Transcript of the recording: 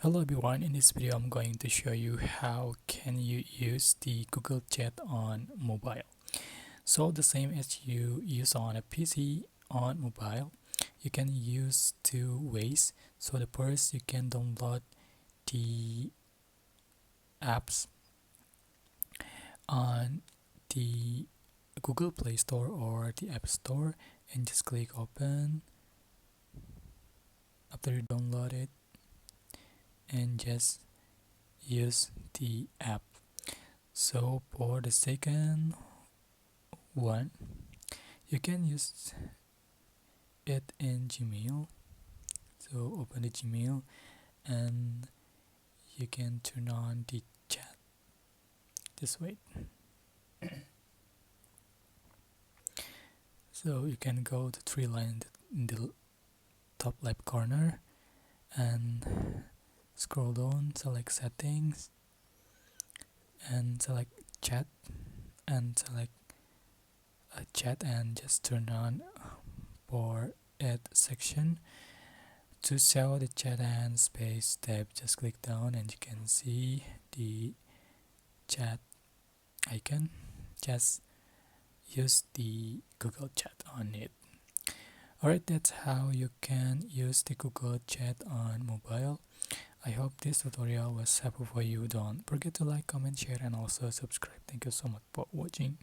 Hello everyone, in this video I'm going to show you how can you use the Google Chat on mobile. So the same as you use on a PC on mobile, you can use two ways. So the first, you can download the apps on the Google Play Store or the App Store and just click open after you download it and just use the app. So for the second one, you can use it in Gmail. So open the Gmail and you can turn on the chat. Just wait. So you can go to three lines in the top left corner and scroll down, select settings and select chat and select a chat and just turn on for add section. To show the chat and space tab, just click down and you can see the chat icon. Just use the Google Chat on it. Alright, that's how you can use the Google Chat on mobile. I hope this tutorial was helpful for you. Don't forget to like, comment, share and also subscribe. Thank you so much for watching.